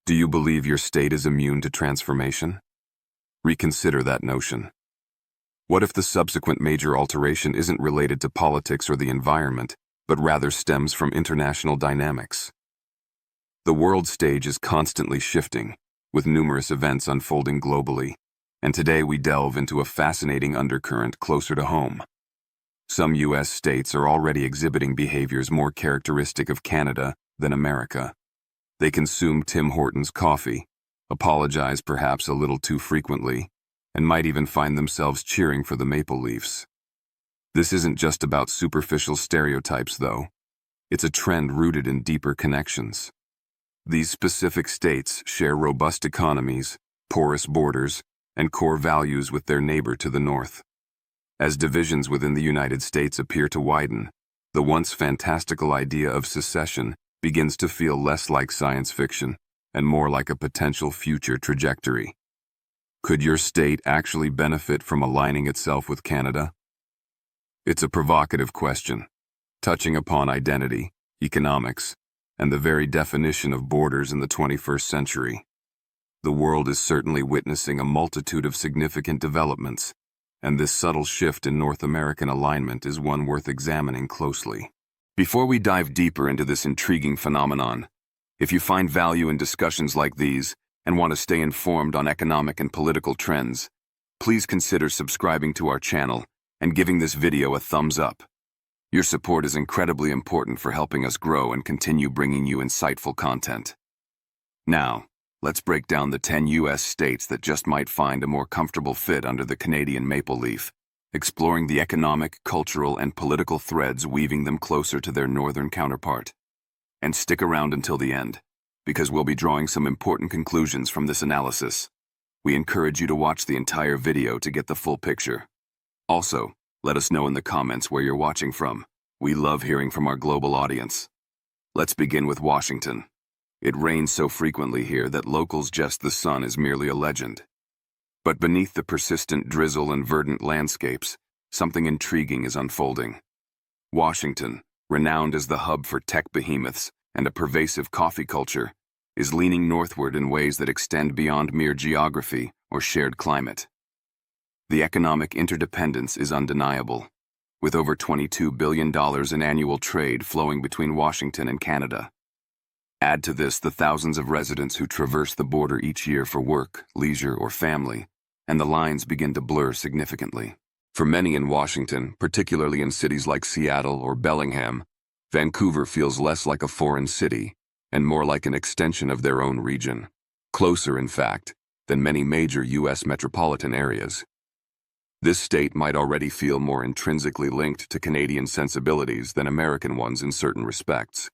Do you believe your state is immune to transformation? Reconsider that notion. What if the subsequent major alteration isn't related to politics or the environment, but rather stems from international dynamics? The world stage is constantly shifting, with numerous events unfolding globally, and today we delve into a fascinating undercurrent closer to home. Some U.S. states are already exhibiting behaviors more characteristic of Canada than America. They consume Tim Hortons coffee, apologize perhaps a little too frequently, and might even find themselves cheering for the Maple Leafs. This isn't just about superficial stereotypes, though. It's a trend rooted in deeper connections. These specific states share robust economies, porous borders, and core values with their neighbor to the north. As divisions within the United States appear to widen, the once fantastical idea of secession begins to feel less like science fiction and more like a potential future trajectory. Could your state actually benefit from aligning itself with Canada? It's a provocative question, touching upon identity, economics, and the very definition of borders in the 21st century. The world is certainly witnessing a multitude of significant developments, and this subtle shift in North American alignment is one worth examining closely. Before we dive deeper into this intriguing phenomenon, if you find value in discussions like these and want to stay informed on economic and political trends, please consider subscribing to our channel and giving this video a thumbs up. Your support is incredibly important for helping us grow and continue bringing you insightful content. Now, let's break down the 10 U.S. states that just might find a more comfortable fit under the Canadian maple leaf, exploring the economic, cultural, and political threads weaving them closer to their northern counterpart. And stick around until the end, because we'll be drawing some important conclusions from this analysis. We encourage you to watch the entire video to get the full picture. Also, let us know in the comments where you're watching from. We love hearing from our global audience. Let's begin with Washington. It rains so frequently here that locals jest the sun is merely a legend. But beneath the persistent drizzle and verdant landscapes, something intriguing is unfolding. Washington, renowned as the hub for tech behemoths and a pervasive coffee culture, is leaning northward in ways that extend beyond mere geography or shared climate. The economic interdependence is undeniable, with over $22 billion in annual trade flowing between Washington and Canada. Add to this the thousands of residents who traverse the border each year for work, leisure, or family, and the lines begin to blur significantly. For many in Washington, particularly in cities like Seattle or Bellingham, Vancouver feels less like a foreign city and more like an extension of their own region. Closer, in fact, than many major U.S. metropolitan areas. This state might already feel more intrinsically linked to Canadian sensibilities than American ones in certain respects.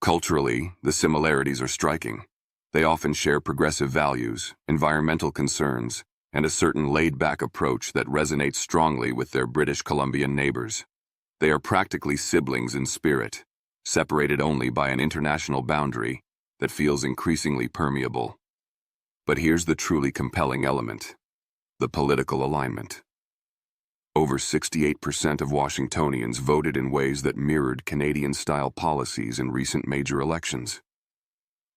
Culturally, the similarities are striking. They often share progressive values, environmental concerns, and a certain laid-back approach that resonates strongly with their British Columbian neighbors. They are practically siblings in spirit, separated only by an international boundary that feels increasingly permeable. But here's the truly compelling element: the political alignment. Over 68% of Washingtonians voted in ways that mirrored Canadian-style policies in recent major elections.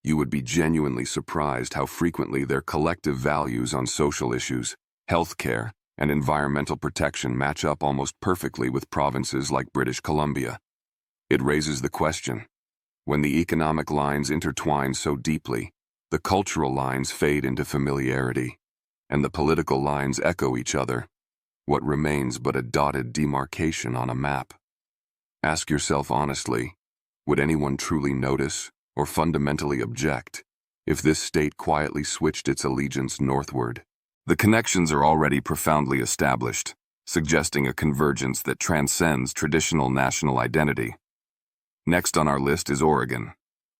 You would be genuinely surprised how frequently their collective values on social issues, healthcare, and environmental protection match up almost perfectly with provinces like British Columbia. It raises the question: when the economic lines intertwine so deeply, the cultural lines fade into familiarity, and the political lines echo each other, what remains but a dotted demarcation on a map? Ask yourself honestly, would anyone truly notice or fundamentally object if this state quietly switched its allegiance northward? The connections are already profoundly established, suggesting a convergence that transcends traditional national identity. Next on our list is Oregon.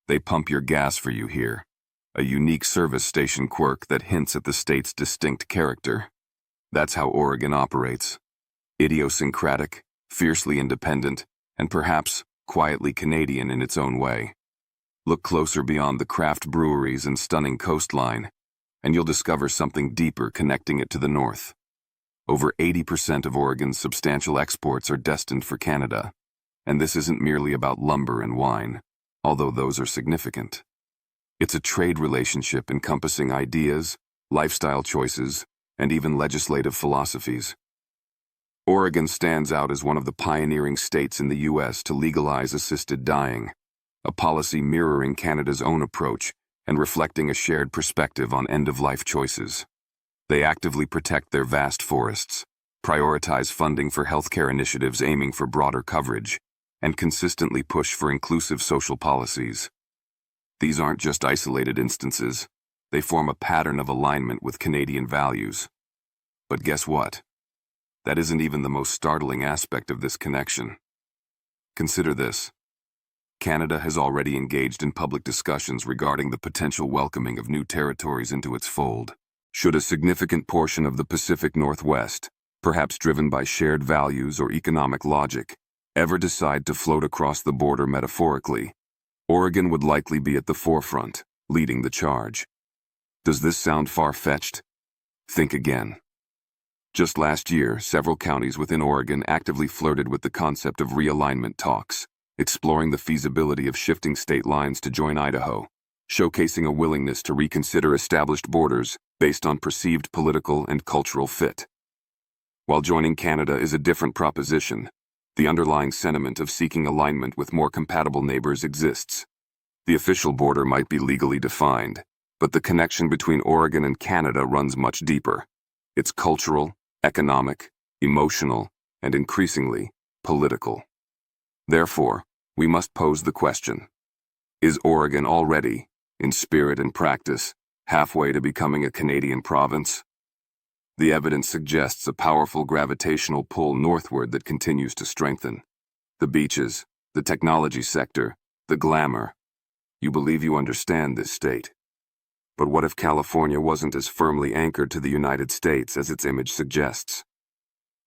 They pump your gas for you here, a unique service station quirk that hints at the state's distinct character. That's how Oregon operates. Idiosyncratic, fiercely independent, and perhaps quietly Canadian in its own way. Look closer beyond the craft breweries and stunning coastline, and you'll discover something deeper connecting it to the north. Over 80% of Oregon's substantial exports are destined for Canada, and this isn't merely about lumber and wine, although those are significant. It's a trade relationship encompassing ideas, lifestyle choices, and even legislative philosophies. Oregon stands out as one of the pioneering states in the U.S. to legalize assisted dying, a policy mirroring Canada's own approach and reflecting a shared perspective on end-of-life choices. They actively protect their vast forests, prioritize funding for healthcare initiatives aiming for broader coverage, and consistently push for inclusive social policies. These aren't just isolated instances. They form a pattern of alignment with Canadian values. But guess what? That isn't even the most startling aspect of this connection. Consider this. Canada has already engaged in public discussions regarding the potential welcoming of new territories into its fold. Should a significant portion of the Pacific Northwest, perhaps driven by shared values or economic logic, ever decide to float across the border metaphorically, Oregon would likely be at the forefront, leading the charge. Does this sound far-fetched? Think again. Just last year, several counties within Oregon actively flirted with the concept of realignment talks, exploring the feasibility of shifting state lines to join Idaho, showcasing a willingness to reconsider established borders based on perceived political and cultural fit. While joining Canada is a different proposition, the underlying sentiment of seeking alignment with more compatible neighbors exists. The official border might be legally defined, but the connection between Oregon and Canada runs much deeper. It's cultural, economic, emotional, and increasingly, political. Therefore, we must pose the question: is Oregon already, in spirit and practice, halfway to becoming a Canadian province? The evidence suggests a powerful gravitational pull northward that continues to strengthen. The beaches, the technology sector, the glamour. You believe you understand this state. But what if California wasn't as firmly anchored to the United States as its image suggests?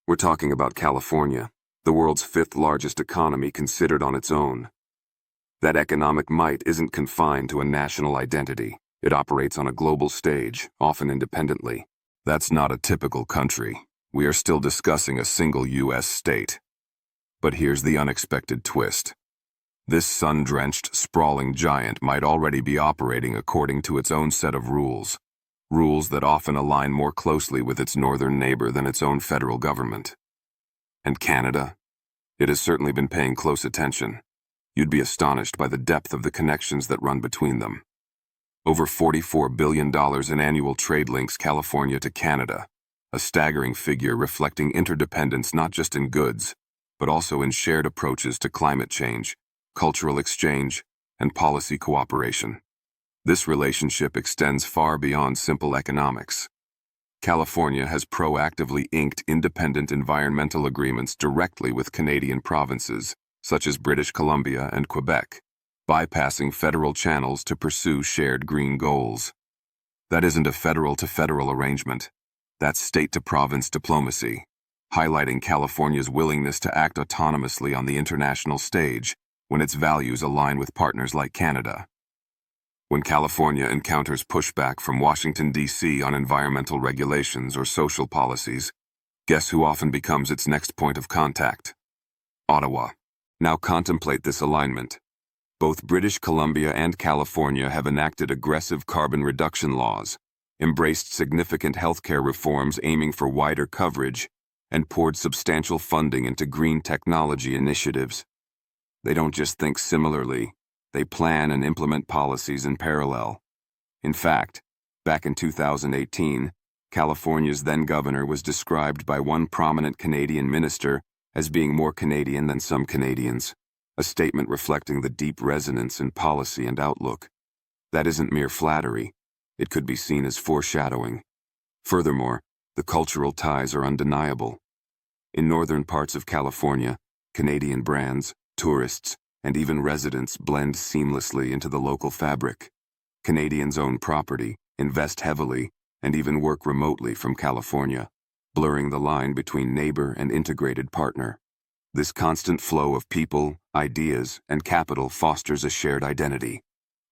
We're talking about California, the world's fifth largest economy considered on its own. That economic might isn't confined to a national identity. It operates on a global stage, often independently. That's not a typical country. We are still discussing a single U.S. state. But here's the unexpected twist. This sun-drenched, sprawling giant might already be operating according to its own set of rules. Rules that often align more closely with its northern neighbor than its own federal government. And Canada? It has certainly been paying close attention. You'd be astonished by the depth of the connections that run between them. Over $44 billion in annual trade links California to Canada, a staggering figure reflecting interdependence not just in goods, but also in shared approaches to climate change, cultural exchange, and policy cooperation. This relationship extends far beyond simple economics. California has proactively inked independent environmental agreements directly with Canadian provinces, such as British Columbia and Quebec, bypassing federal channels to pursue shared green goals. That isn't a federal-to-federal arrangement. That's state-to-province diplomacy, highlighting California's willingness to act autonomously on the international stage when its values align with partners like Canada. When California encounters pushback from Washington, D.C. on environmental regulations or social policies, guess who often becomes its next point of contact? Ottawa. Now contemplate this alignment. Both British Columbia and California have enacted aggressive carbon reduction laws, embraced significant healthcare reforms aiming for wider coverage, and poured substantial funding into green technology initiatives. They don't just think similarly, they plan and implement policies in parallel. In fact, back in 2018, California's then-governor was described by one prominent Canadian minister as being more Canadian than some Canadians, a statement reflecting the deep resonance in policy and outlook. That isn't mere flattery. It could be seen as foreshadowing. Furthermore, the cultural ties are undeniable. In northern parts of California, Canadian brands, tourists, and even residents blend seamlessly into the local fabric. Canadians own property, invest heavily, and even work remotely from California, blurring the line between neighbor and integrated partner. This constant flow of people, ideas, and capital fosters a shared identity.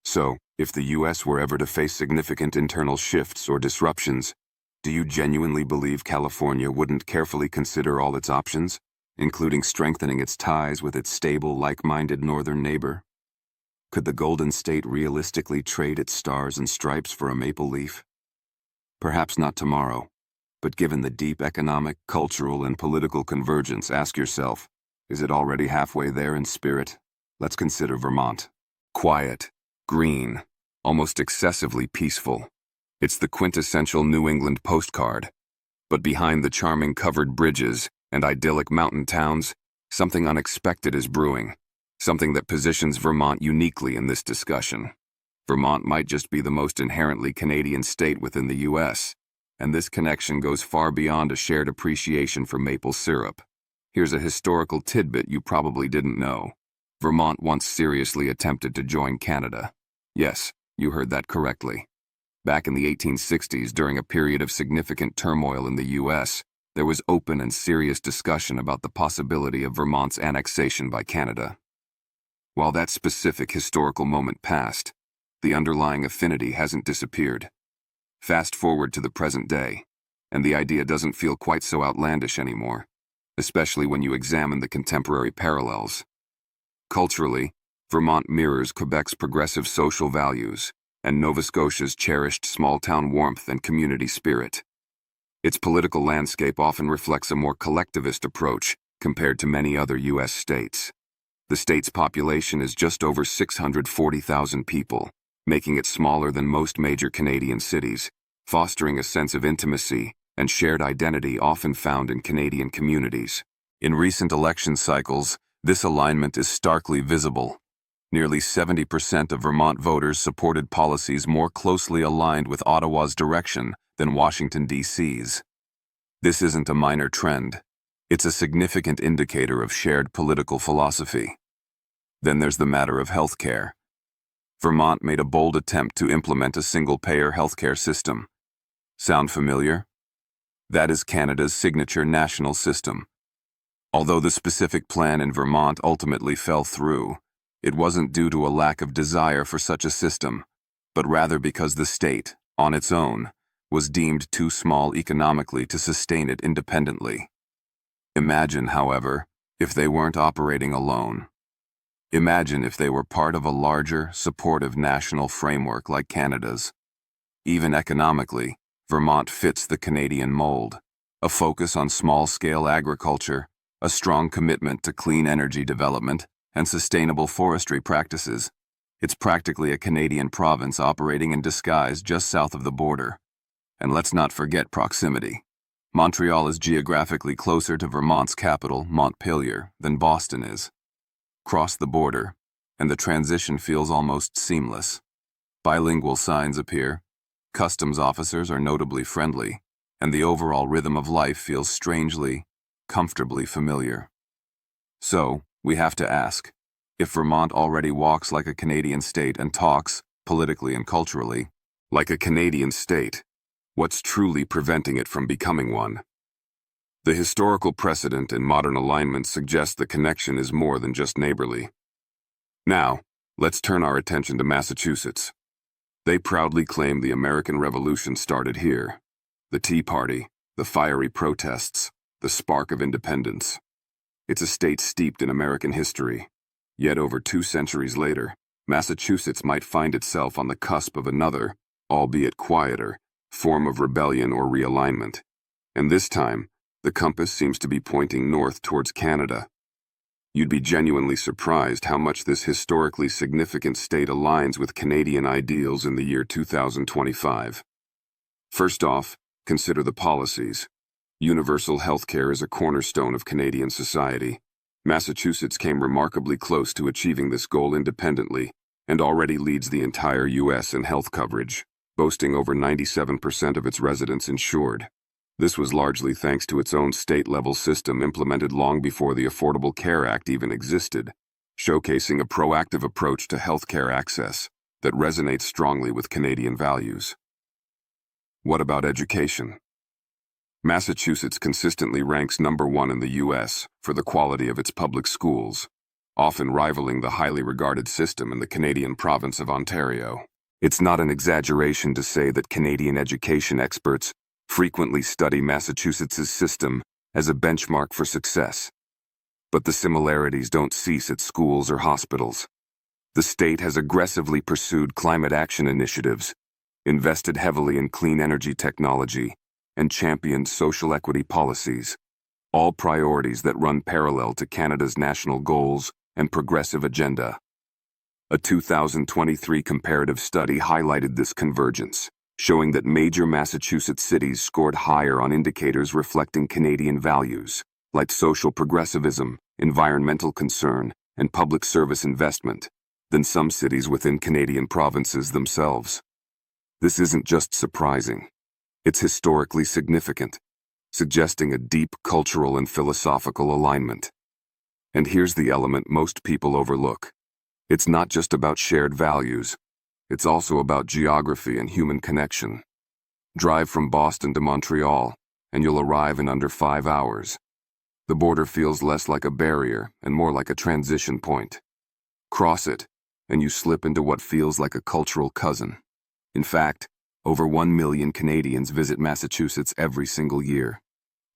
So, if the U.S. were ever to face significant internal shifts or disruptions, do you genuinely believe California wouldn't carefully consider all its options, including strengthening its ties with its stable, like-minded northern neighbor? Could the Golden State realistically trade its stars and stripes for a maple leaf? Perhaps not tomorrow, but given the deep economic, cultural, and political convergence, ask yourself, is it already halfway there in spirit? Let's consider Vermont. Quiet, green, almost excessively peaceful. It's the quintessential New England postcard. But behind the charming covered bridges and idyllic mountain towns, something unexpected is brewing. Something that positions Vermont uniquely in this discussion. Vermont might just be the most inherently Canadian state within the U.S., and this connection goes far beyond a shared appreciation for maple syrup. Here's a historical tidbit you probably didn't know. Vermont once seriously attempted to join Canada. Yes, you heard that correctly. Back in the 1860s, during a period of significant turmoil in the U.S., there was open and serious discussion about the possibility of Vermont's annexation by Canada. While that specific historical moment passed, the underlying affinity hasn't disappeared. Fast forward to the present day, and the idea doesn't feel quite so outlandish anymore, especially when you examine the contemporary parallels. Culturally, Vermont mirrors Quebec's progressive social values and Nova Scotia's cherished small-town warmth and community spirit. Its political landscape often reflects a more collectivist approach compared to many other U.S. states. The state's population is just over 640,000 people, making it smaller than most major Canadian cities, fostering a sense of intimacy and shared identity often found in Canadian communities. In recent election cycles, this alignment is starkly visible. Nearly 70% of Vermont voters supported policies more closely aligned with Ottawa's direction than Washington, D.C.'s. This isn't a minor trend. It's a significant indicator of shared political philosophy. Then there's the matter of healthcare. Vermont made a bold attempt to implement a single-payer healthcare system. Sound familiar? That is Canada's signature national system. Although the specific plan in Vermont ultimately fell through, it wasn't due to a lack of desire for such a system, but rather because the state, on its own, was deemed too small economically to sustain it independently. Imagine, however, if they weren't operating alone. Imagine if they were part of a larger, supportive national framework like Canada's. Even economically, Vermont fits the Canadian mold. A focus on small-scale agriculture, a strong commitment to clean energy development, and sustainable forestry practices. It's practically a Canadian province operating in disguise just south of the border. And let's not forget proximity. Montreal is geographically closer to Vermont's capital, Montpelier, than Boston is. Cross the border, and the transition feels almost seamless. Bilingual signs appear, customs officers are notably friendly, and the overall rhythm of life feels strangely, comfortably familiar. So, we have to ask, if Vermont already walks like a Canadian state and talks, politically and culturally, like a Canadian state, what's truly preventing it from becoming one? The historical precedent and modern alignment suggest the connection is more than just neighborly. Now, let's turn our attention to Massachusetts. They proudly claim the American Revolution started here. The Tea Party, the fiery protests, the spark of independence. It's a state steeped in American history. Yet over 2 centuries later, Massachusetts might find itself on the cusp of another, albeit quieter, form of rebellion or realignment. And this time, the compass seems to be pointing north towards Canada. You'd be genuinely surprised how much this historically significant state aligns with Canadian ideals in the year 2025. First off, consider the policies. Universal healthcare is a cornerstone of Canadian society. Massachusetts came remarkably close to achieving this goal independently and already leads the entire U.S. in health coverage, boasting over 97% of its residents insured. This was largely thanks to its own state-level system implemented long before the Affordable Care Act even existed, showcasing a proactive approach to healthcare access that resonates strongly with Canadian values. What about education? Massachusetts consistently ranks #1 in the U.S. for the quality of its public schools, often rivaling the highly regarded system in the Canadian province of Ontario. It's not an exaggeration to say that Canadian education experts frequently study Massachusetts' system as a benchmark for success. But the similarities don't cease at schools or hospitals. The state has aggressively pursued climate action initiatives, invested heavily in clean energy technology, and championed social equity policies, all priorities that run parallel to Canada's national goals and progressive agenda. A 2023 comparative study highlighted this convergence, showing that major Massachusetts cities scored higher on indicators reflecting Canadian values, like social progressivism, environmental concern, and public service investment, than some cities within Canadian provinces themselves. This isn't just surprising. It's historically significant, suggesting a deep cultural and philosophical alignment. And here's the element most people overlook. It's not just about shared values. It's also about geography and human connection. Drive from Boston to Montreal, and you'll arrive in under 5 hours. The border feels less like a barrier and more like a transition point. Cross it, and you slip into what feels like a cultural cousin. In fact, over 1 million Canadians visit Massachusetts every single year.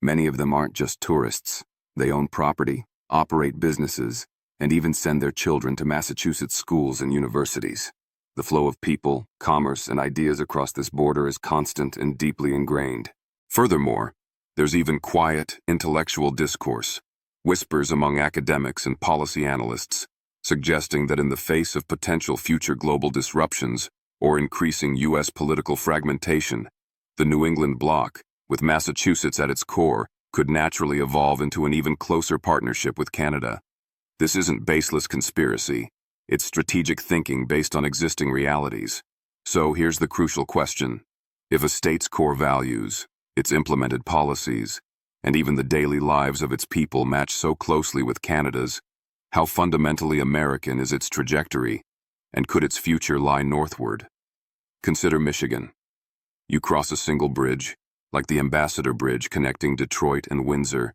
Many of them aren't just tourists. They own property, operate businesses, and even send their children to Massachusetts schools and universities. The flow of people, commerce, and ideas across this border is constant and deeply ingrained. Furthermore, there's even quiet, intellectual discourse, whispers among academics and policy analysts, suggesting that in the face of potential future global disruptions or increasing U.S. political fragmentation, the New England bloc, with Massachusetts at its core, could naturally evolve into an even closer partnership with Canada. This isn't baseless conspiracy. It's strategic thinking based on existing realities. So here's the crucial question. If a state's core values, its implemented policies, and even the daily lives of its people match so closely with Canada's, how fundamentally American is its trajectory, and could its future lie northward? Consider Michigan. You cross a single bridge, like the Ambassador Bridge connecting Detroit and Windsor,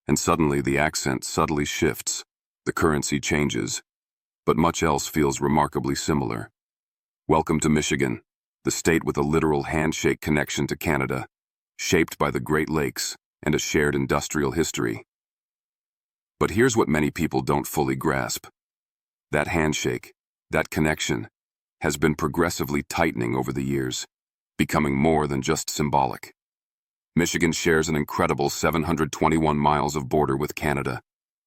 and suddenly the accent subtly shifts, the currency changes, but much else feels remarkably similar. Welcome to Michigan, the state with a literal handshake connection to Canada, shaped by the Great Lakes and a shared industrial history. But here's what many people don't fully grasp. That handshake, that connection, has been progressively tightening over the years, becoming more than just symbolic. Michigan shares an incredible 721 miles of border with Canada,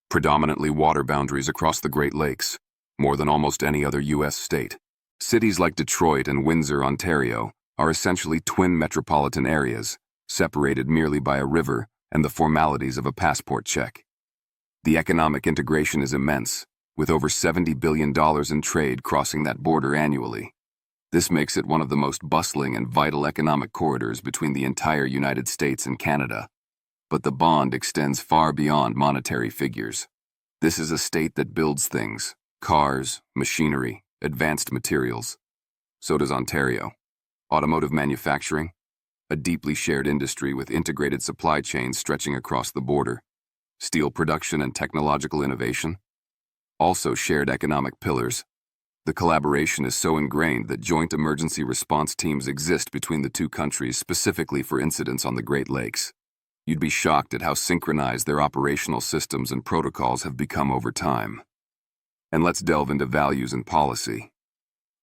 predominantly water boundaries across the Great Lakes, more than almost any other U.S. state. Cities like Detroit and Windsor, Ontario, are essentially twin metropolitan areas, separated merely by a river and the formalities of a passport check. The economic integration is immense, with over $70 billion in trade crossing that border annually. This makes it one of the most bustling and vital economic corridors between the entire United States and Canada. But the bond extends far beyond monetary figures. This is a state that builds things: cars, machinery, advanced materials. So does Ontario. Automotive manufacturing, a deeply shared industry with integrated supply chains stretching across the border. Steel production and technological innovation, also shared economic pillars. The collaboration is so ingrained that joint emergency response teams exist between the two countries specifically for incidents on the Great Lakes. You'd be shocked at how synchronized their operational systems and protocols have become over time. And let's delve into values and policy.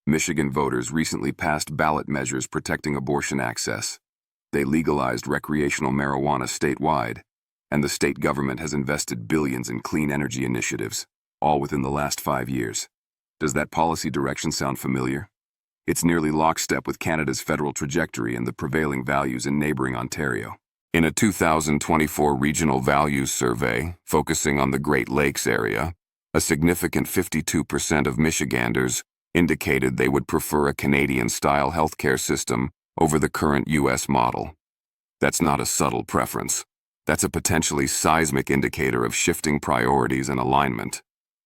Michigan voters recently passed ballot measures protecting abortion access. They legalized recreational marijuana statewide, and the state government has invested billions in clean energy initiatives, all within the last 5 years. Does that policy direction sound familiar? It's nearly lockstep with Canada's federal trajectory and the prevailing values in neighboring Ontario. In a 2024 regional values survey focusing on the Great Lakes area, a significant 52% of Michiganders indicated they would prefer a Canadian-style healthcare system over the current U.S. model. That's not a subtle preference. That's a potentially seismic indicator of shifting priorities and alignment.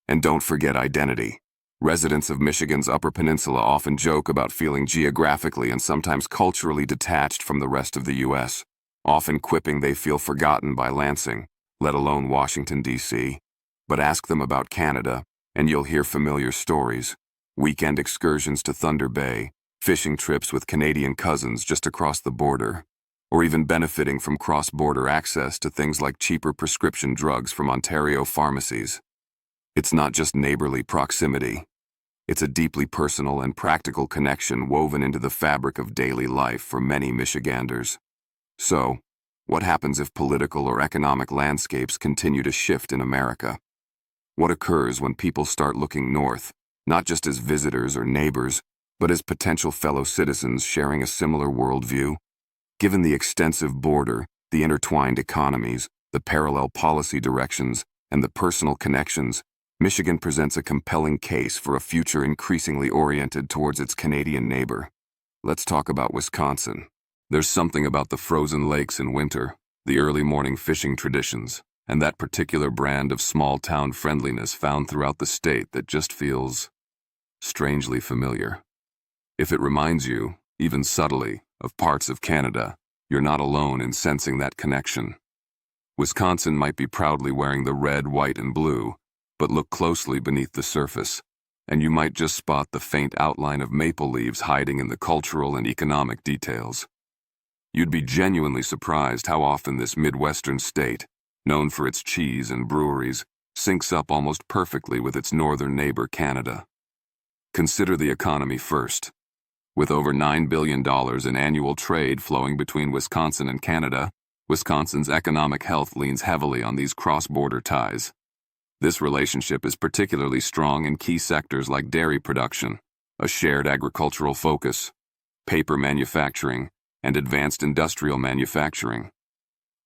And don't forget identity. Residents of Michigan's Upper Peninsula often joke about feeling geographically and sometimes culturally detached from the rest of the U.S., often quipping they feel forgotten by Lansing, let alone Washington, D.C. But ask them about Canada, and you'll hear familiar stories. Weekend excursions to Thunder Bay, fishing trips with Canadian cousins just across the border, or even benefiting from cross-border access to things like cheaper prescription drugs from Ontario pharmacies. It's not just neighborly proximity. It's a deeply personal and practical connection woven into the fabric of daily life for many Michiganders. So, what happens if political or economic landscapes continue to shift in America? What occurs when people start looking north, not just as visitors or neighbors, but as potential fellow citizens sharing a similar worldview? Given the extensive border, the intertwined economies, the parallel policy directions, and the personal connections, Michigan presents a compelling case for a future increasingly oriented towards its Canadian neighbor. Let's talk about Wisconsin. There's something about the frozen lakes in winter, the early morning fishing traditions, and that particular brand of small-town friendliness found throughout the state that just feels strangely familiar. If it reminds you, even subtly, of parts of Canada, you're not alone in sensing that connection. Wisconsin might be proudly wearing the red, white, and blue, but look closely beneath the surface, and you might just spot the faint outline of maple leaves hiding in the cultural and economic details. You'd be genuinely surprised how often this Midwestern state, known for its cheese and breweries, syncs up almost perfectly with its northern neighbor Canada. Consider the economy first. With over $9 billion in annual trade flowing between Wisconsin and Canada, Wisconsin's economic health leans heavily on these cross-border ties. This relationship is particularly strong in key sectors like dairy production, a shared agricultural focus, paper manufacturing, and advanced industrial manufacturing.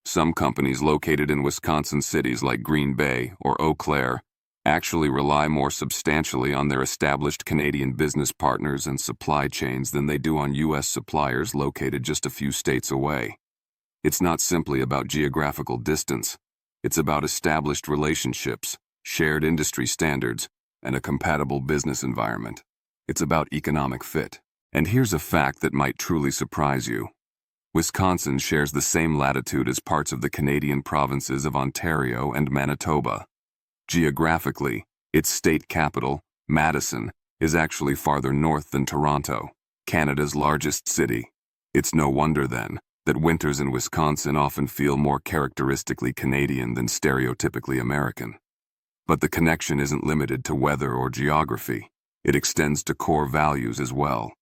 Some companies located in Wisconsin cities like Green Bay or Eau Claire actually rely more substantially on their established Canadian business partners and supply chains than they do on U.S. suppliers located just a few states away. It's not simply about geographical distance. It's about established relationships, shared industry standards, and a compatible business environment. It's about economic fit. And here's a fact that might truly surprise you. Wisconsin shares the same latitude as parts of the Canadian provinces of Ontario and Manitoba. Geographically, its state capital, Madison, is actually farther north than Toronto, Canada's largest city. It's no wonder, then, that winters in Wisconsin often feel more characteristically Canadian than stereotypically American. But the connection isn't limited to weather or geography. It extends to core values as well.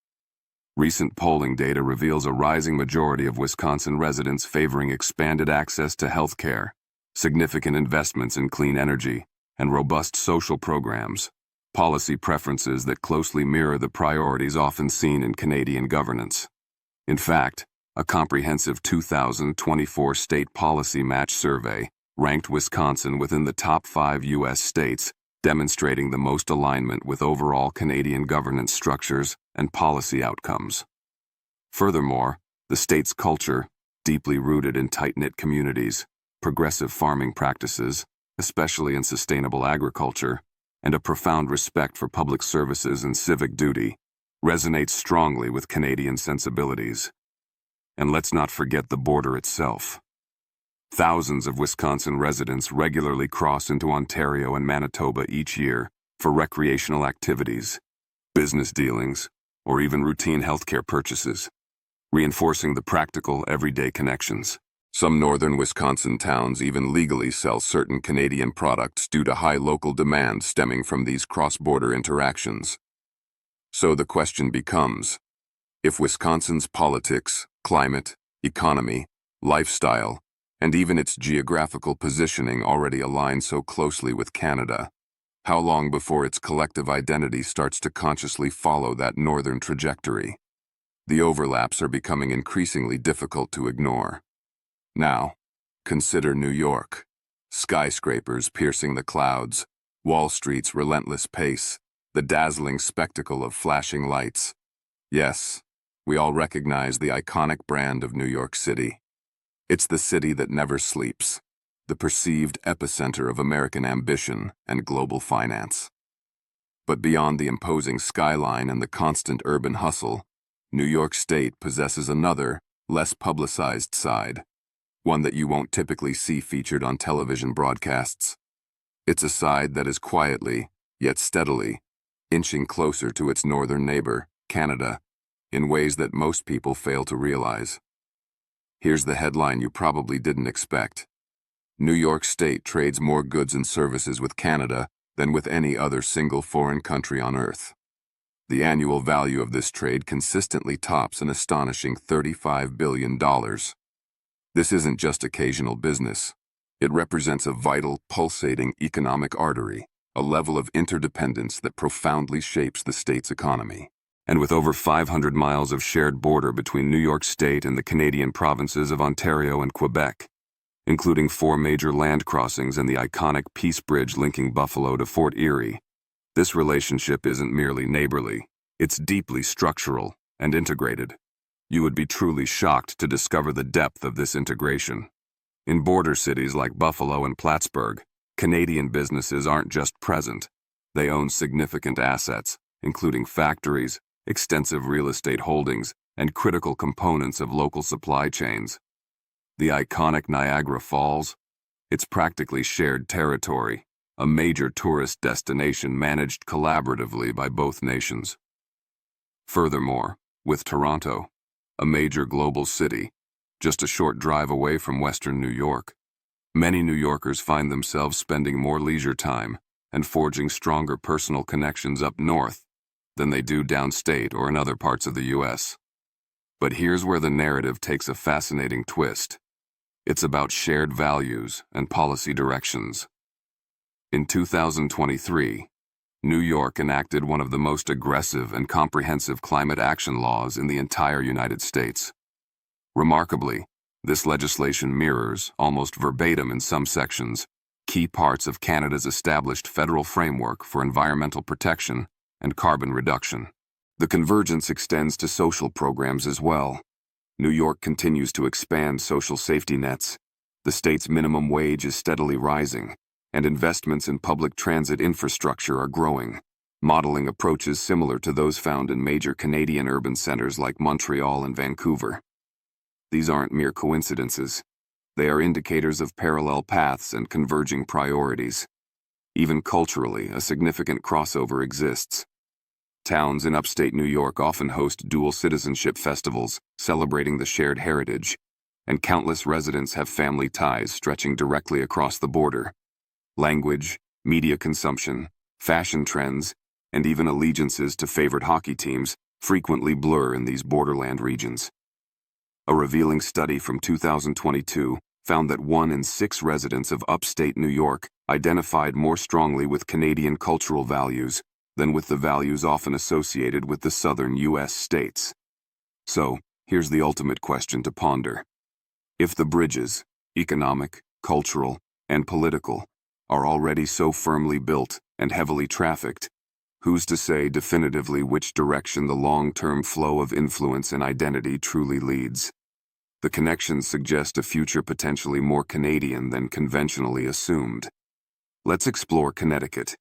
Recent polling data reveals a rising majority of Wisconsin residents favoring expanded access to health care, significant investments in clean energy, and robust social programs, policy preferences that closely mirror the priorities often seen in Canadian governance. In fact, a comprehensive 2024 state policy match survey ranked Wisconsin within the top 5 U.S. states, demonstrating the most alignment with overall Canadian governance structures and policy outcomes. Furthermore, the state's culture, deeply rooted in tight-knit communities, progressive farming practices, especially in sustainable agriculture, and a profound respect for public services and civic duty, resonates strongly with Canadian sensibilities. And let's not forget the border itself. Thousands of Wisconsin residents regularly cross into Ontario and Manitoba each year for recreational activities, business dealings, or even routine healthcare purchases, reinforcing the practical, everyday connections. Some northern Wisconsin towns even legally sell certain Canadian products due to high local demand stemming from these cross-border interactions. So the question becomes, if Wisconsin's politics, climate, economy, lifestyle, and even its geographical positioning already align so closely with Canada, how long before its collective identity starts to consciously follow that northern trajectory? The overlaps are becoming increasingly difficult to ignore. Now, consider New York. Skyscrapers piercing the clouds, Wall Street's relentless pace, the dazzling spectacle of flashing lights. Yes, we all recognize the iconic brand of New York City. It's the city that never sleeps, the perceived epicenter of American ambition and global finance. But beyond the imposing skyline and the constant urban hustle, New York State possesses another, less publicized side, one that you won't typically see featured on television broadcasts. It's a side that is quietly, yet steadily, inching closer to its northern neighbor, Canada, in ways that most people fail to realize. Here's the headline you probably didn't expect. New York State trades more goods and services with Canada than with any other single foreign country on Earth. The annual value of this trade consistently tops an astonishing $35 billion. This isn't just occasional business. It represents a vital, pulsating economic artery, a level of interdependence that profoundly shapes the state's economy. And with over 500 miles of shared border between New York State and the Canadian provinces of Ontario and Quebec, including 4 major land crossings and the iconic Peace Bridge linking Buffalo to Fort Erie, this relationship isn't merely neighborly, it's deeply structural and integrated. You would be truly shocked to discover the depth of this integration. In border cities like Buffalo and Plattsburgh, Canadian businesses aren't just present. They own significant assets, including factories, extensive real estate holdings, and critical components of local supply chains. The iconic Niagara Falls? It's practically shared territory, a major tourist destination managed collaboratively by both nations. Furthermore, with Toronto, a major global city, just a short drive away from western New York, many New Yorkers find themselves spending more leisure time and forging stronger personal connections up north than they do downstate or in other parts of the U.S. But here's where the narrative takes a fascinating twist. It's about shared values and policy directions. In 2023, New York enacted one of the most aggressive and comprehensive climate action laws in the entire United States. Remarkably, this legislation mirrors, almost verbatim in some sections, key parts of Canada's established federal framework for environmental protection and carbon reduction. The convergence extends to social programs as well. New York continues to expand social safety nets. The state's minimum wage is steadily rising, and investments in public transit infrastructure are growing, modeling approaches similar to those found in major Canadian urban centers like Montreal and Vancouver. These aren't mere coincidences. They are indicators of parallel paths and converging priorities. Even culturally, a significant crossover exists. Towns in upstate New York often host dual citizenship festivals celebrating the shared heritage, and countless residents have family ties stretching directly across the border. Language, media consumption, fashion trends, and even allegiances to favorite hockey teams frequently blur in these borderland regions. A revealing study from 2022 found that 1 in 6 residents of upstate New York identified more strongly with Canadian cultural values than with the values often associated with the southern U.S. states. So, here's the ultimate question to ponder. If the bridges, economic, cultural, and political, are already so firmly built and heavily trafficked, who's to say definitively which direction the long-term flow of influence and identity truly leads? The connections suggest a future potentially more Canadian than conventionally assumed. Let's explore Connecticut.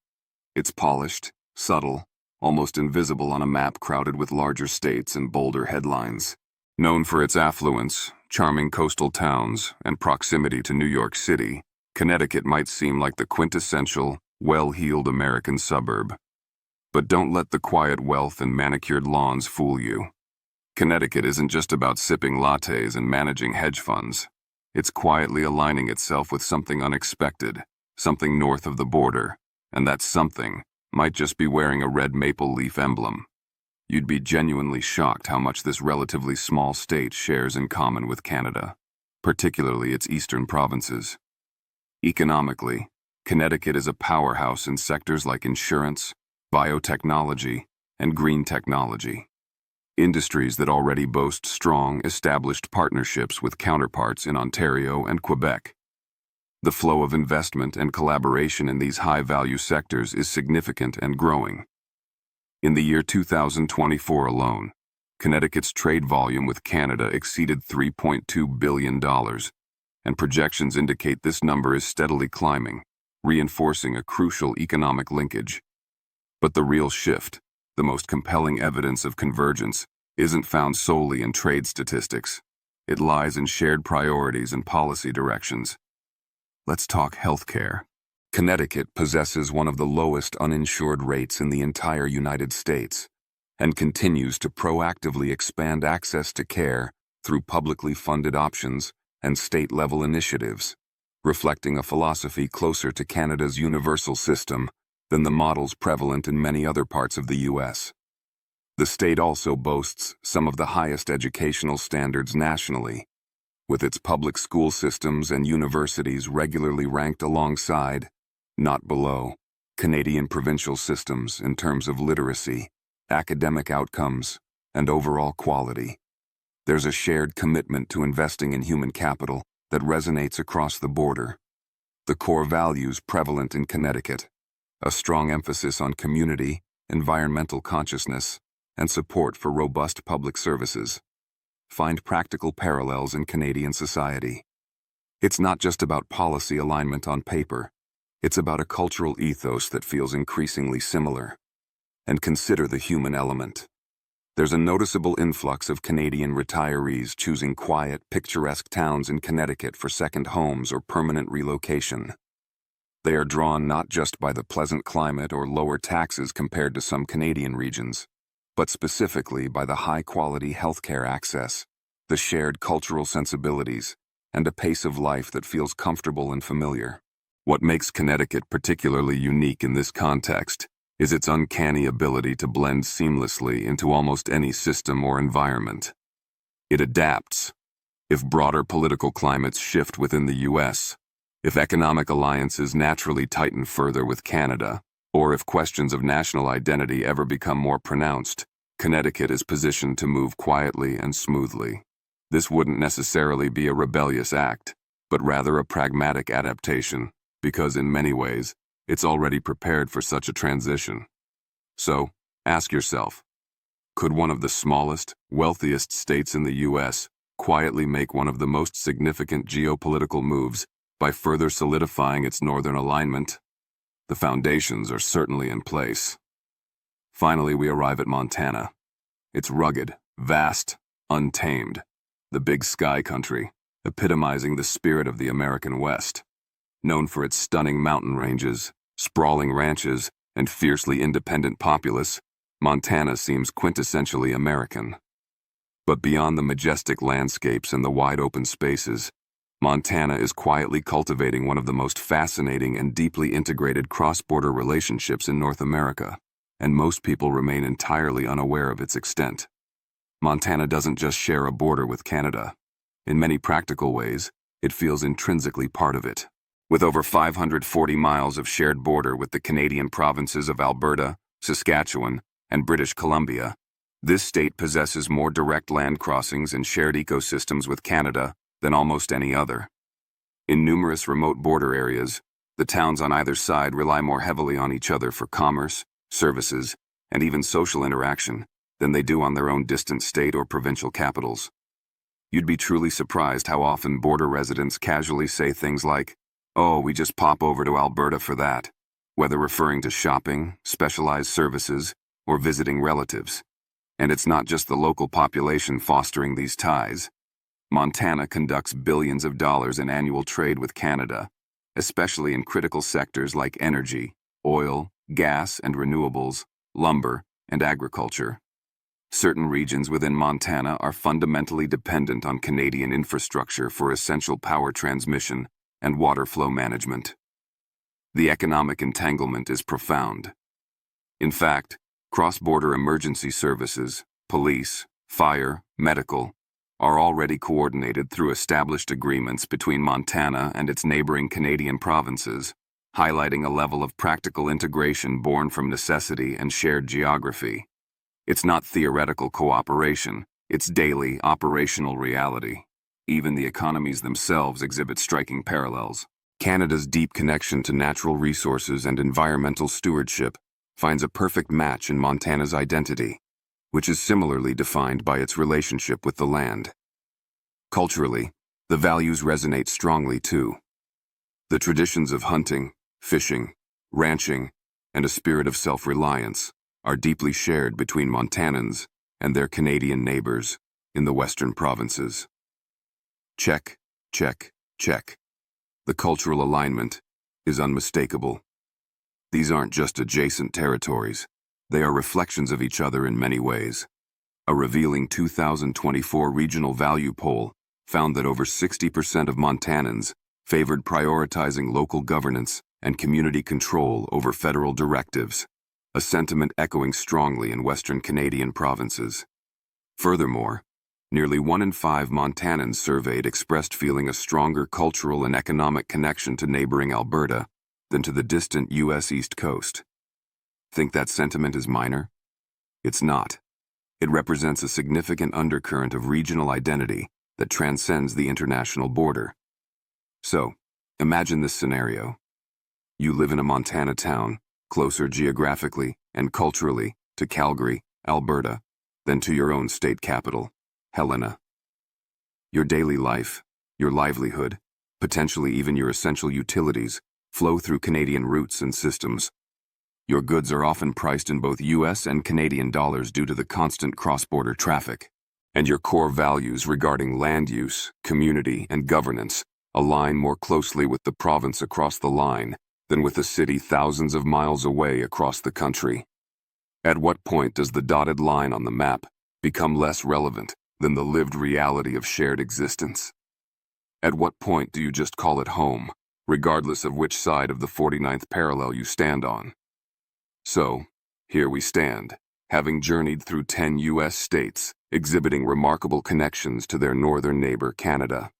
It's polished, subtle, almost invisible on a map crowded with larger states and bolder headlines. Known for its affluence, charming coastal towns, and proximity to New York City, Connecticut might seem like the quintessential, well-heeled American suburb. But don't let the quiet wealth and manicured lawns fool you. Connecticut isn't just about sipping lattes and managing hedge funds. It's quietly aligning itself with something unexpected, something north of the border, and that something might just be wearing a red maple leaf emblem. You'd be genuinely shocked how much this relatively small state shares in common with Canada, particularly its eastern provinces. Economically, Connecticut is a powerhouse in sectors like insurance, biotechnology, and green technology. Industries that already boast strong, established partnerships with counterparts in Ontario and Quebec. The flow of investment and collaboration in these high-value sectors is significant and growing. In the year 2024 alone, Connecticut's trade volume with Canada exceeded $3.2 billion, and projections indicate this number is steadily climbing, reinforcing a crucial economic linkage. But the real shift, the most compelling evidence of convergence, isn't found solely in trade statistics. It lies in shared priorities and policy directions. Let's talk healthcare. Connecticut possesses one of the lowest uninsured rates in the entire United States, and continues to proactively expand access to care through publicly funded options and state-level initiatives, reflecting a philosophy closer to Canada's universal system than the models prevalent in many other parts of the U.S. The state also boasts some of the highest educational standards nationally, with its public school systems and universities regularly ranked alongside, not below, Canadian provincial systems in terms of literacy, academic outcomes, and overall quality. There's a shared commitment to investing in human capital that resonates across the border. The core values prevalent in Connecticut, a strong emphasis on community, environmental consciousness, and support for robust public services, find practical parallels in Canadian society. It's not just about policy alignment on paper, it's about a cultural ethos that feels increasingly similar. And consider the human element. There's a noticeable influx of Canadian retirees choosing quiet, picturesque towns in Connecticut for second homes or permanent relocation. They are drawn not just by the pleasant climate or lower taxes compared to some Canadian regions, but specifically by the high-quality healthcare access, the shared cultural sensibilities, and a pace of life that feels comfortable and familiar. What makes Connecticut particularly unique in this context is its uncanny ability to blend seamlessly into almost any system or environment. It adapts. If broader political climates shift within the U.S., if economic alliances naturally tighten further with Canada, or if questions of national identity ever become more pronounced, Connecticut is positioned to move quietly and smoothly. This wouldn't necessarily be a rebellious act, but rather a pragmatic adaptation, because in many ways, it's already prepared for such a transition. So, ask yourself, could one of the smallest, wealthiest states in the U.S. quietly make one of the most significant geopolitical moves by further solidifying its northern alignment? The foundations are certainly in place. Finally, we arrive at Montana. It's rugged, vast, untamed, the big sky country, epitomizing the spirit of the American West. Known for its stunning mountain ranges, sprawling ranches, and fiercely independent populace, Montana seems quintessentially American. But beyond the majestic landscapes and the wide open spaces, Montana is quietly cultivating one of the most fascinating and deeply integrated cross-border relationships in North America, and most people remain entirely unaware of its extent. Montana doesn't just share a border with Canada. In many practical ways, it feels intrinsically part of it. With over 540 miles of shared border with the Canadian provinces of Alberta, Saskatchewan, and British Columbia, this state possesses more direct land crossings and shared ecosystems with Canada than almost any other. In numerous remote border areas, the towns on either side rely more heavily on each other for commerce, services, and even social interaction than they do on their own distant state or provincial capitals. You'd be truly surprised how often border residents casually say things like, "Oh, we just pop over to Alberta for that," whether referring to shopping, specialized services, or visiting relatives. And it's not just the local population fostering these ties. Montana conducts billions of dollars in annual trade with Canada, especially in critical sectors like energy, oil, gas and renewables, lumber, and agriculture. Certain regions within Montana are fundamentally dependent on Canadian infrastructure for essential power transmission and water flow management. The economic entanglement is profound. In fact, cross-border emergency services, police, fire, medical, are already coordinated through established agreements between Montana and its neighboring Canadian provinces, highlighting a level of practical integration born from necessity and shared geography. It's not theoretical cooperation, it's daily, operational reality. Even the economies themselves exhibit striking parallels. Canada's deep connection to natural resources and environmental stewardship finds a perfect match in Montana's identity, which is similarly defined by its relationship with the land. Culturally, the values resonate strongly too. The traditions of hunting, fishing, ranching, and a spirit of self-reliance are deeply shared between Montanans and their Canadian neighbors in the western provinces. Check, check, check. The cultural alignment is unmistakable. These aren't just adjacent territories, they are reflections of each other in many ways. A revealing 2024 regional value poll found that over 60% of Montanans favored prioritizing local governance and community control over federal directives, a sentiment echoing strongly in Western Canadian provinces. Furthermore, nearly 1 in 5 Montanans surveyed expressed feeling a stronger cultural and economic connection to neighboring Alberta than to the distant U.S. East Coast. Think that sentiment is minor? It's not. It represents a significant undercurrent of regional identity that transcends the international border. So, imagine this scenario. You live in a Montana town, closer geographically and culturally to Calgary, Alberta, than to your own state capital, Helena. Your daily life, your livelihood, potentially even your essential utilities, flow through Canadian routes and systems. Your goods are often priced in both US and Canadian dollars due to the constant cross-border traffic, and your core values regarding land use, community, and governance align more closely with the province across the line than with a city thousands of miles away across the country. At what point does the dotted line on the map become less relevant than the lived reality of shared existence? At what point do you just call it home, regardless of which side of the 49th parallel you stand on? So, here we stand, having journeyed through 10 U.S. states, exhibiting remarkable connections to their northern neighbor, Canada.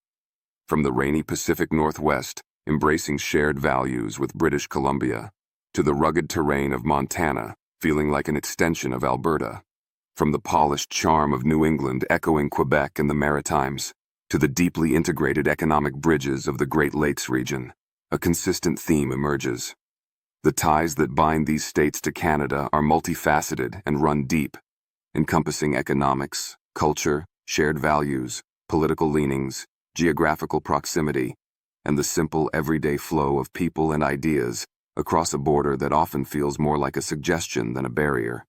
From the rainy Pacific Northwest, embracing shared values with British Columbia, to the rugged terrain of Montana, feeling like an extension of Alberta. From the polished charm of New England echoing Quebec and the Maritimes, to the deeply integrated economic bridges of the Great Lakes region, a consistent theme emerges. The ties that bind these states to Canada are multifaceted and run deep, encompassing economics, culture, shared values, political leanings, geographical proximity, and the simple everyday flow of people and ideas across a border that often feels more like a suggestion than a barrier.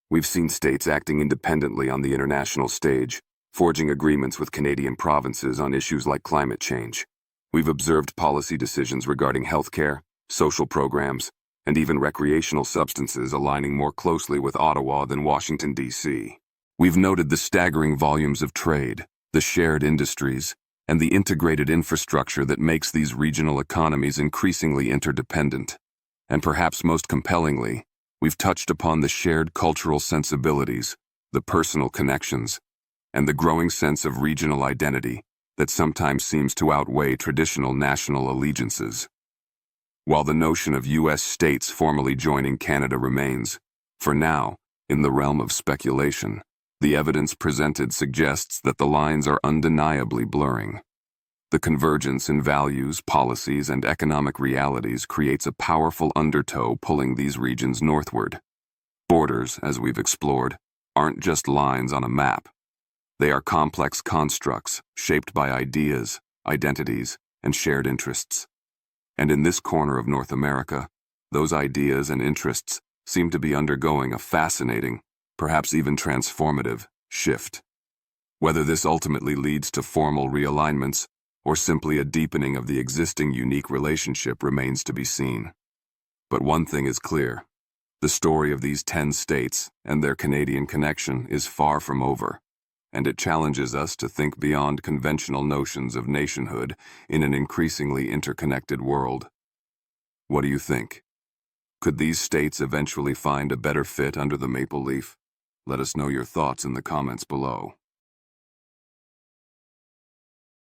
We've seen states acting independently on the international stage, forging agreements with Canadian provinces on issues like climate change. We've observed policy decisions regarding healthcare, social programs, and even recreational substances aligning more closely with Ottawa than Washington, D.C. We've noted the staggering volumes of trade, the shared industries, and the integrated infrastructure that makes these regional economies increasingly interdependent. And perhaps most compellingly, we've touched upon the shared cultural sensibilities, the personal connections, and the growing sense of regional identity that sometimes seems to outweigh traditional national allegiances. While the notion of U.S. states formally joining Canada remains, for now, in the realm of speculation, the evidence presented suggests that the lines are undeniably blurring. The convergence in values, policies, and economic realities creates a powerful undertow pulling these regions northward. Borders, as we've explored, aren't just lines on a map. They are complex constructs shaped by ideas, identities, and shared interests. And in this corner of North America, those ideas and interests seem to be undergoing a fascinating, perhaps even transformative, shift. Whether this ultimately leads to formal realignments or simply a deepening of the existing unique relationship remains to be seen. But one thing is clear. The story of these 10 states and their Canadian connection is far from over, and it challenges us to think beyond conventional notions of nationhood in an increasingly interconnected world. What do you think? Could these states eventually find a better fit under the maple leaf? Let us know your thoughts in the comments below.